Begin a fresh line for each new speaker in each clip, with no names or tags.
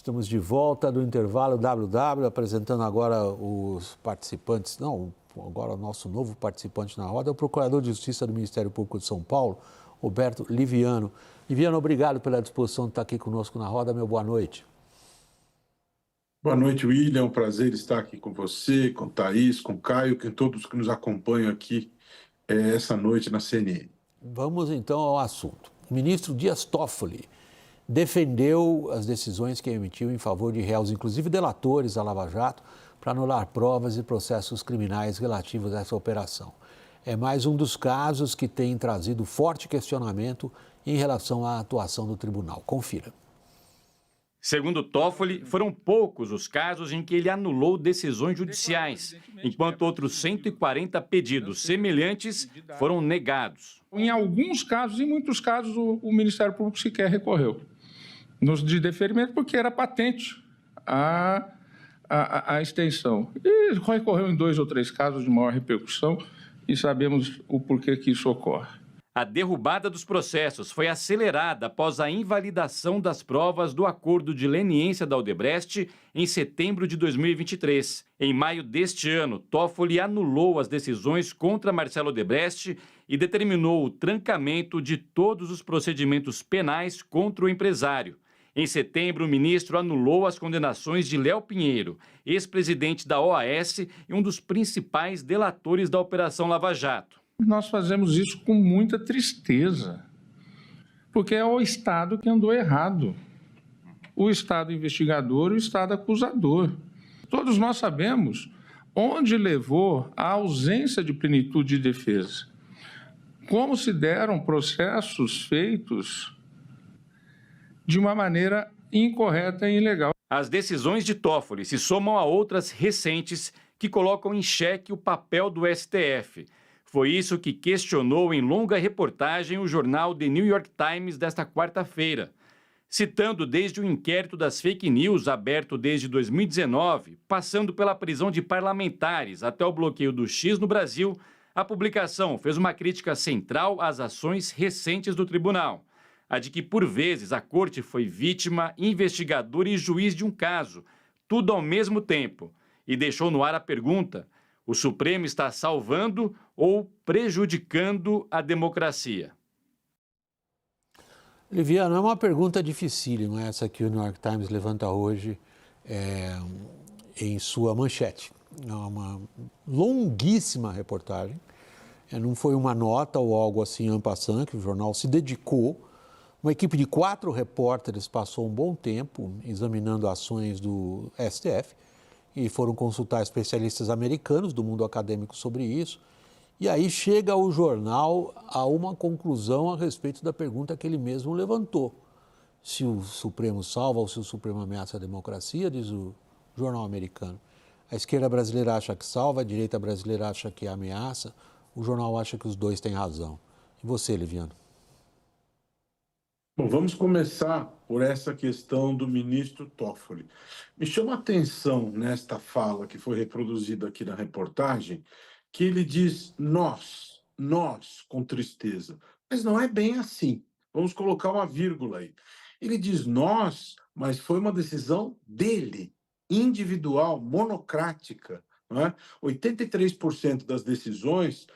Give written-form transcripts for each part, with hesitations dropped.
Estamos de volta do intervalo WW, apresentando agora os participantes, agora o nosso novo participante na roda, é o Procurador de Justiça do Ministério Público de São Paulo, Roberto Liviano. Liviano, obrigado pela disposição de estar aqui conosco na roda, meu boa noite.
Boa noite, William, é um prazer estar aqui com você, com Thaís, com Caio, com todos que nos acompanham aqui essa noite na CNN.
Vamos então ao assunto. O ministro Dias Toffoli defendeu as decisões que emitiu em favor de réus, inclusive delatores da Lava Jato, para anular provas e processos criminais relativos a essa operação. É mais um dos casos que tem trazido forte questionamento em relação à atuação do tribunal. Confira.
Segundo Toffoli, foram poucos os casos em que ele anulou decisões judiciais, enquanto outros 140 pedidos semelhantes foram negados.
Em alguns casos, em muitos casos, o Ministério Público sequer recorreu de deferimento, porque era patente a extensão. E recorreu em 2 ou 3 casos de maior repercussão e sabemos o porquê que isso ocorre.
A derrubada dos processos foi acelerada após a invalidação das provas do acordo de leniência da Odebrecht em setembro de 2023. Em maio deste ano, Toffoli anulou as decisões contra Marcelo Odebrecht e determinou o trancamento de todos os procedimentos penais contra o empresário. Em setembro, o ministro anulou as condenações de Léo Pinheiro, ex-presidente da OAS e um dos principais delatores da Operação Lava Jato.
Nós fazemos isso com muita tristeza, porque é o Estado que andou errado. O Estado investigador e o Estado acusador. Todos nós sabemos onde levou a ausência de plenitude de defesa. Como se deram processos feitos de uma maneira incorreta e ilegal.
As decisões de Toffoli se somam a outras recentes que colocam em xeque o papel do STF. Foi isso que questionou em longa reportagem o jornal The New York Times desta quarta-feira. Citando desde o inquérito das fake news aberto desde 2019, passando pela prisão de parlamentares até o bloqueio do X no Brasil, a publicação fez uma crítica central às ações recentes do tribunal. A de que, por vezes, a corte foi vítima, investigador e juiz de um caso, tudo ao mesmo tempo, e deixou no ar a pergunta: o Supremo está salvando ou prejudicando a democracia?
Liviano, é uma pergunta dificílima essa que o New York Times levanta hoje em sua manchete. É uma longuíssima reportagem, não foi uma nota ou algo assim en passant, que o jornal se dedicou. Uma equipe de 4 repórteres passou um bom tempo examinando ações do STF e foram consultar especialistas americanos do mundo acadêmico sobre isso. E aí chega o jornal a uma conclusão a respeito da pergunta que ele mesmo levantou. Se o Supremo salva ou se o Supremo ameaça a democracia, diz o jornal americano. A esquerda brasileira acha que salva, a direita brasileira acha que ameaça, o jornal acha que os dois têm razão. E você, Liviano?
Bom, vamos começar por essa questão do ministro Toffoli. Me chama a atenção nesta fala que foi reproduzida aqui na reportagem, que ele diz nós, com tristeza. Mas não é bem assim. Vamos colocar uma vírgula aí. Ele diz nós, mas foi uma decisão dele, individual, monocrática. Não é? 83% das decisões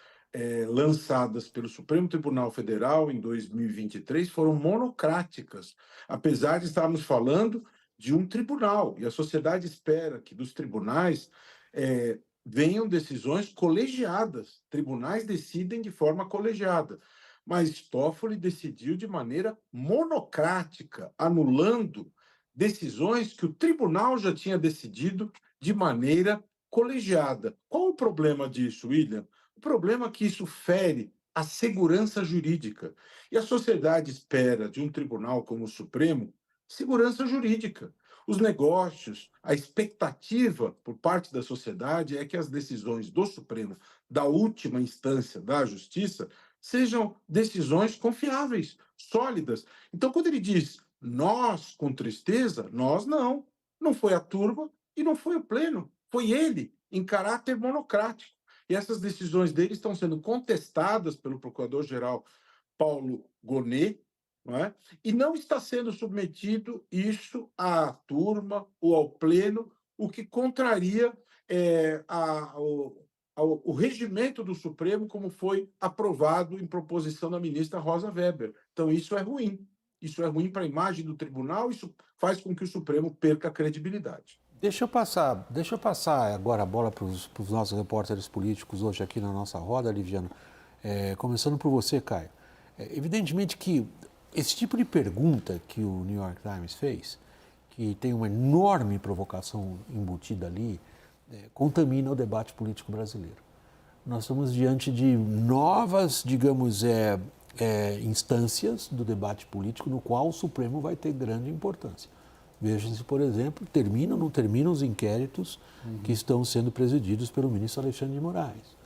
lançadas pelo Supremo Tribunal Federal em 2023 foram monocráticas, apesar de estarmos falando de um tribunal, e a sociedade espera que dos tribunais venham decisões colegiadas. Tribunais decidem de forma colegiada, mas Toffoli decidiu de maneira monocrática, anulando decisões que o tribunal já tinha decidido de maneira colegiada. Qual o problema disso, William? O problema é que isso fere a segurança jurídica. E a sociedade espera de um tribunal como o Supremo segurança jurídica. Os negócios, a expectativa por parte da sociedade é que as decisões do Supremo, da última instância da Justiça, sejam decisões confiáveis, sólidas. Então, quando ele diz nós com tristeza, nós não. Não foi a turma e não foi o pleno. Foi ele, em caráter monocrático. E essas decisões dele estão sendo contestadas pelo Procurador-Geral Paulo Gonet, não é? E não está sendo submetido isso à turma ou ao pleno, o que contraria o regimento do Supremo, como foi aprovado em proposição da ministra Rosa Weber. Então, isso é ruim. Isso é ruim para a imagem do tribunal, isso faz com que o Supremo perca a credibilidade.
Deixa eu passar agora a bola para os nossos repórteres políticos hoje aqui na nossa roda, Liviano. Começando por você, Caio. Evidentemente que esse tipo de pergunta que o New York Times fez, que tem uma enorme provocação embutida ali, contamina o debate político brasileiro. Nós estamos diante de novas, digamos, instâncias do debate político no qual o Supremo vai ter grande importância. Veja-se, por exemplo, terminam ou não terminam os inquéritos que estão sendo presididos pelo ministro Alexandre de Moraes.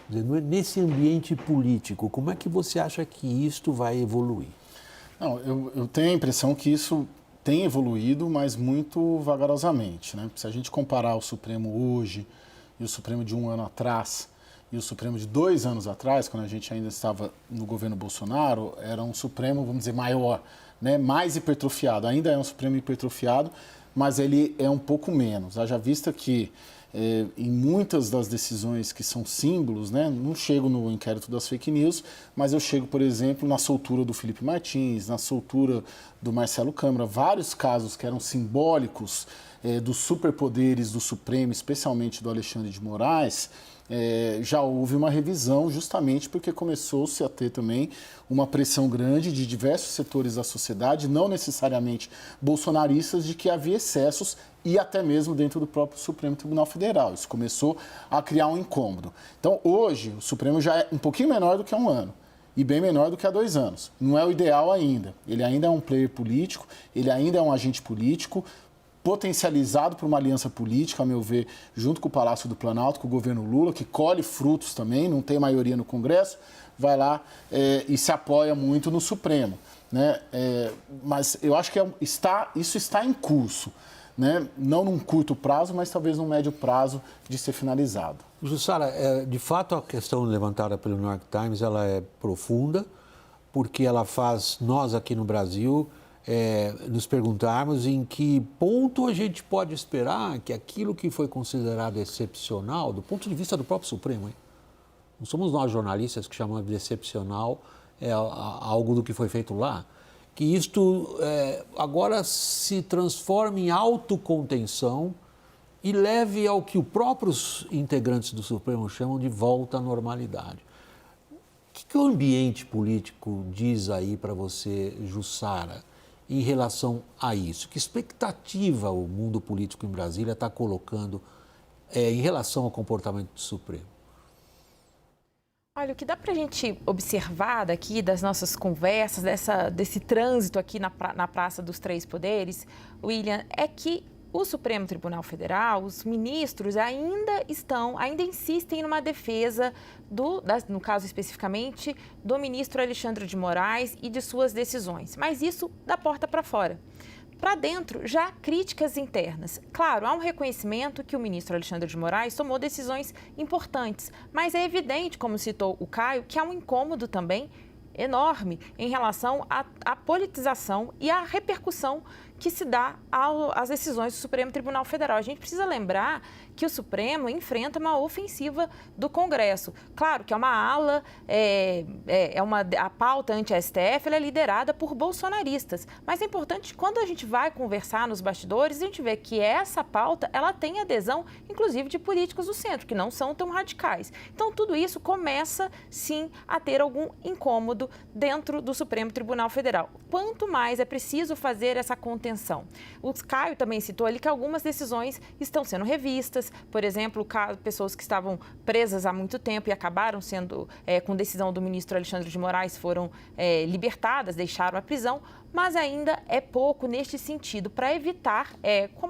Quer dizer, nesse ambiente político, como é que você acha que isto vai evoluir?
Não, eu tenho a impressão que isso tem evoluído, mas muito vagarosamente, né? Se a gente comparar o Supremo hoje e o Supremo de 1 ano atrás e o Supremo de 2 anos atrás, quando a gente ainda estava no governo Bolsonaro, era um Supremo, vamos dizer, maior, né? Mais hipertrofiado. Ainda é um Supremo hipertrofiado, mas ele é um pouco menos. Haja vista que em muitas das decisões que são símbolos, né, não chego no inquérito das fake news, mas eu chego, por exemplo, na soltura do Felipe Martins, na soltura do Marcelo Câmara, vários casos que eram simbólicos dos superpoderes do Supremo, especialmente do Alexandre de Moraes. Já houve uma revisão justamente porque começou-se a ter também uma pressão grande de diversos setores da sociedade, não necessariamente bolsonaristas, de que havia excessos e até mesmo dentro do próprio Supremo Tribunal Federal. Isso começou a criar um incômodo. Então, hoje, o Supremo já é um pouquinho menor do que há 1 ano e bem menor do que há 2 anos. Não é o ideal ainda. Ele ainda é um player político, ele ainda é um agente político, potencializado por uma aliança política, a meu ver, junto com o Palácio do Planalto, com o governo Lula, que colhe frutos também, não tem maioria no Congresso, vai lá e se apoia muito no Supremo, né? Mas eu acho que isso está em curso, né? Não num curto prazo, mas talvez num médio prazo de ser finalizado.
Jussara, de fato a questão levantada pelo New York Times ela é profunda, porque ela faz nós aqui no Brasil nos perguntarmos em que ponto a gente pode esperar que aquilo que foi considerado excepcional, do ponto de vista do próprio Supremo, hein? Não somos nós jornalistas que chamamos de excepcional algo do que foi feito lá, que isto agora se transforme em autocontenção e leve ao que os próprios integrantes do Supremo chamam de volta à normalidade. O que o ambiente político diz aí para você, Jussara, em relação a isso? Que expectativa o mundo político em Brasília está colocando em relação ao comportamento do Supremo?
Olha, o que dá para a gente observar daqui das nossas conversas, desse trânsito aqui na Praça dos Três Poderes, William, é que o Supremo Tribunal Federal, os ministros ainda insistem numa defesa, no caso especificamente, do ministro Alexandre de Moraes e de suas decisões. Mas isso da porta para fora. Para dentro, já há críticas internas. Claro, há um reconhecimento que o ministro Alexandre de Moraes tomou decisões importantes, mas é evidente, como citou o Caio, que há um incômodo também enorme em relação à politização e à repercussão que se dá às decisões do Supremo Tribunal Federal. A gente precisa lembrar que o Supremo enfrenta uma ofensiva do Congresso. Claro que é uma ala, a pauta anti-STF ela é liderada por bolsonaristas, mas é importante, quando a gente vai conversar nos bastidores, a gente vê que essa pauta ela tem adesão, inclusive, de políticos do centro, que não são tão radicais. Então, tudo isso começa, sim, a ter algum incômodo dentro do Supremo Tribunal Federal. Quanto mais é preciso fazer essa contenção. O Caio também citou ali que algumas decisões estão sendo revistas, por exemplo, pessoas que estavam presas há muito tempo e acabaram sendo, com decisão do ministro Alexandre de Moraes, foram libertadas, deixaram a prisão, mas ainda é pouco neste sentido para evitar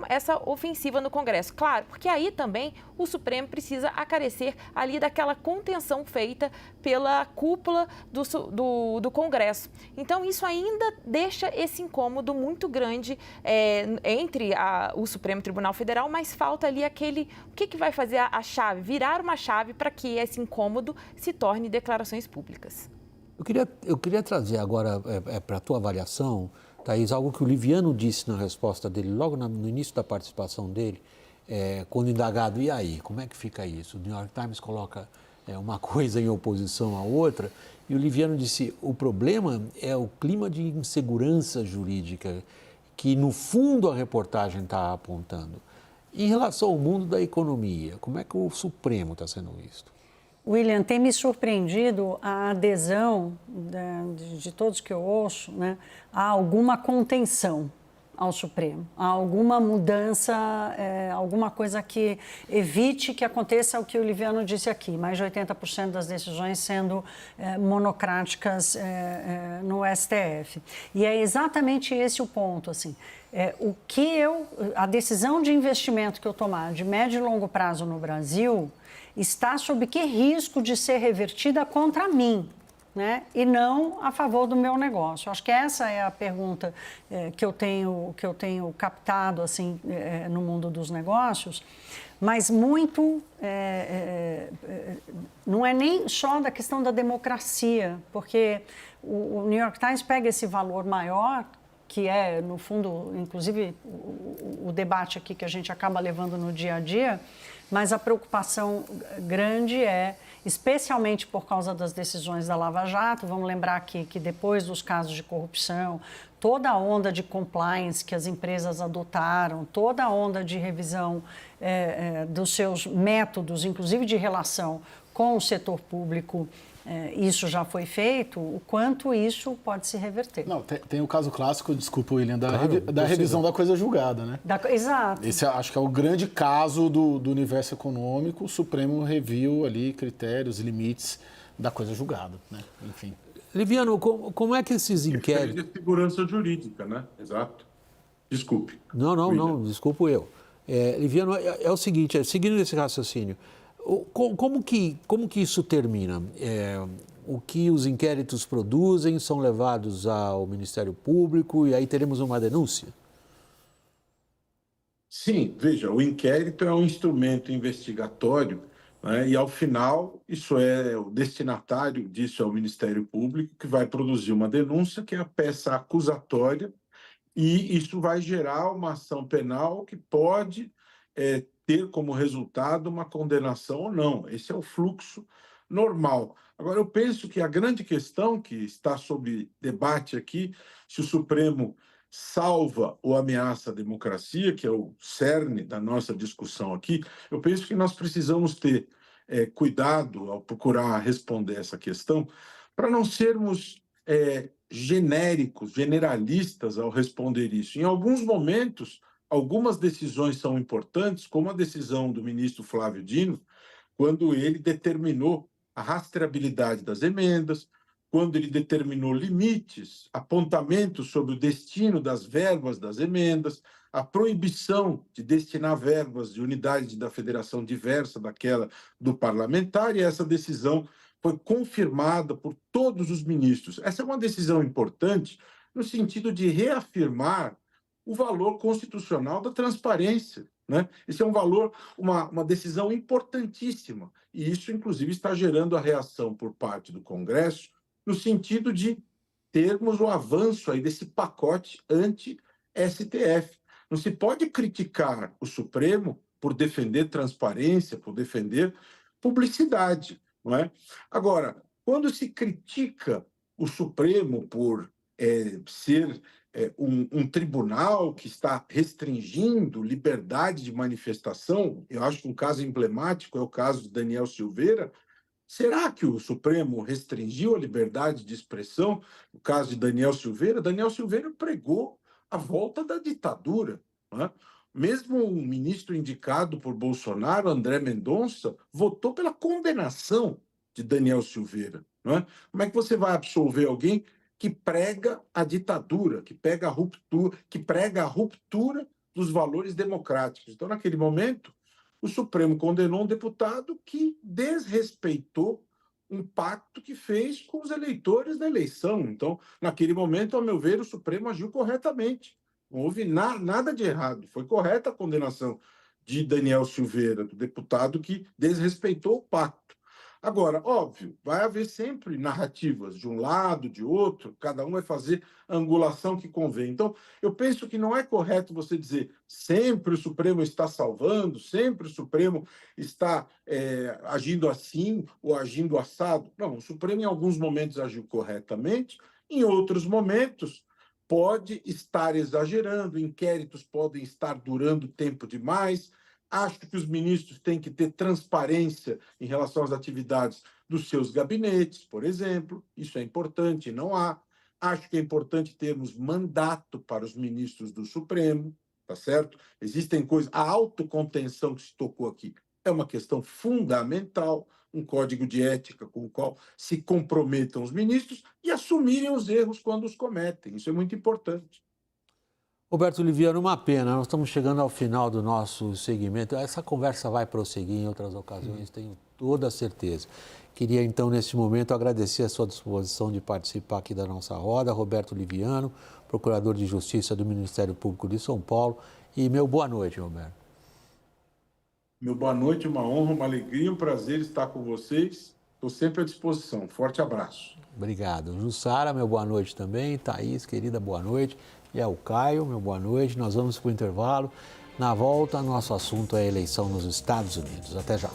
essa ofensiva no Congresso. Claro, porque aí também o Supremo precisa acarecer ali daquela contenção feita pela cúpula do Congresso. Então, isso ainda deixa esse incômodo muito grande entre o Supremo Tribunal Federal, mas falta ali o que vai fazer a chave, virar uma chave para que esse incômodo se torne declarações públicas.
Eu queria trazer agora para a tua avaliação, Thaís, algo que o Liviano disse na resposta dele, logo no início da participação dele, quando indagado, e aí, como é que fica isso? O New York Times coloca uma coisa em oposição à outra, e o Liviano disse, o problema é o clima de insegurança jurídica que, no fundo, a reportagem está apontando. Em relação ao mundo da economia, como é que o Supremo está sendo visto?
William, tem me surpreendido a adesão de todos que eu ouço, né, a alguma contenção ao Supremo, a alguma mudança, alguma coisa que evite que aconteça o que o Liviano disse aqui, mais de 80% das decisões sendo monocráticas no STF. E é exatamente esse o ponto, assim. A decisão de investimento que eu tomar de médio e longo prazo no Brasil está sob que risco de ser revertida contra mim, né? E não a favor do meu negócio. Acho que essa é a pergunta que eu tenho captado assim, no mundo dos negócios, mas muito não é nem só da questão da democracia, porque o New York Times pega esse valor maior, que é, no fundo, inclusive, o debate aqui que a gente acaba levando no dia a dia, mas a preocupação grande especialmente por causa das decisões da Lava Jato, vamos lembrar aqui que depois dos casos de corrupção, toda a onda de compliance que as empresas adotaram, toda a onda de revisão dos seus métodos, inclusive de relação com o setor público, isso já foi feito, o quanto isso pode se reverter.
Não, tem o caso clássico, desculpa, William, da revisão da coisa julgada, né?
Exato.
Esse acho que é o grande caso do universo econômico. O Supremo reviu ali critérios e limites da coisa julgada, né? Enfim.
Liviano, como é que esses inquéritos...
De segurança jurídica, né? Exato. Desculpe.
Não, desculpo eu. Liviano, é o seguinte, seguindo esse raciocínio, como que isso termina? O que os inquéritos produzem são levados ao Ministério Público e aí teremos uma denúncia?
Sim, veja, o inquérito é um instrumento investigatório, né, e, ao final, o destinatário disso é o Ministério Público, que vai produzir uma denúncia, que é a peça acusatória, e isso vai gerar uma ação penal que pode ter como resultado uma condenação ou não. Esse é o fluxo normal. Agora, eu penso que a grande questão que está sob debate aqui, se o Supremo salva ou ameaça a democracia, que é o cerne da nossa discussão aqui, eu penso que nós precisamos ter cuidado ao procurar responder essa questão, para não sermos genéricos, generalistas ao responder isso. Em alguns momentos, algumas decisões são importantes, como a decisão do ministro Flávio Dino, quando ele determinou a rastreabilidade das emendas, quando ele determinou limites, apontamentos sobre o destino das verbas das emendas, a proibição de destinar verbas de unidade da federação diversa daquela do parlamentar, e essa decisão foi confirmada por todos os ministros. Essa é uma decisão importante no sentido de reafirmar o valor constitucional da transparência, né? Esse é um valor, uma decisão importantíssima, e isso, inclusive, está gerando a reação por parte do Congresso, no sentido de termos o avanço aí desse pacote anti-STF. Não se pode criticar o Supremo por defender transparência, por defender publicidade, não é? Agora, quando se critica o Supremo por ser um tribunal que está restringindo liberdade de manifestação, eu acho que um caso emblemático é o caso de Daniel Silveira. Será que o Supremo restringiu a liberdade de expressão? No caso de Daniel Silveira pregou a volta da ditadura, né? Mesmo um ministro indicado por Bolsonaro, André Mendonça, votou pela condenação de Daniel Silveira, né? Como é que você vai absolver alguém que prega a ditadura, que prega a ruptura dos valores democráticos? Então, naquele momento, o Supremo condenou um deputado que desrespeitou um pacto que fez com os eleitores da eleição. Então, naquele momento, ao meu ver, o Supremo agiu corretamente. Não houve nada de errado. Foi correta a condenação de Daniel Silveira, do deputado que desrespeitou o pacto. Agora, óbvio, vai haver sempre narrativas de um lado, de outro, cada um vai fazer a angulação que convém. Então, eu penso que não é correto você dizer sempre o Supremo está salvando, sempre o Supremo está agindo assim ou agindo assado. Não, o Supremo em alguns momentos agiu corretamente, em outros momentos pode estar exagerando, inquéritos podem estar durando tempo demais. Acho que os ministros têm que ter transparência em relação às atividades dos seus gabinetes, por exemplo. Isso é importante, não há. Acho que é importante termos mandato para os ministros do Supremo, tá certo? Existem coisas. A autocontenção que se tocou aqui é uma questão fundamental, um código de ética com o qual se comprometam os ministros e assumirem os erros quando os cometem. Isso é muito importante.
Roberto Liviano, uma pena, nós estamos chegando ao final do nosso segmento. Essa conversa vai prosseguir em outras ocasiões, tenho toda a certeza. Queria, então, neste momento, agradecer a sua disposição de participar aqui da nossa roda. Roberto Liviano, Procurador de Justiça do Ministério Público de São Paulo. E meu boa noite, Roberto.
Meu boa noite, uma honra, uma alegria, um prazer estar com vocês. Estou sempre à disposição. Forte abraço.
Obrigado. Jussara, meu boa noite também. Thaís, querida, boa noite. E é o Caio, meu boa noite. Nós vamos para o intervalo. Na volta, nosso assunto é a eleição nos Estados Unidos. Até já.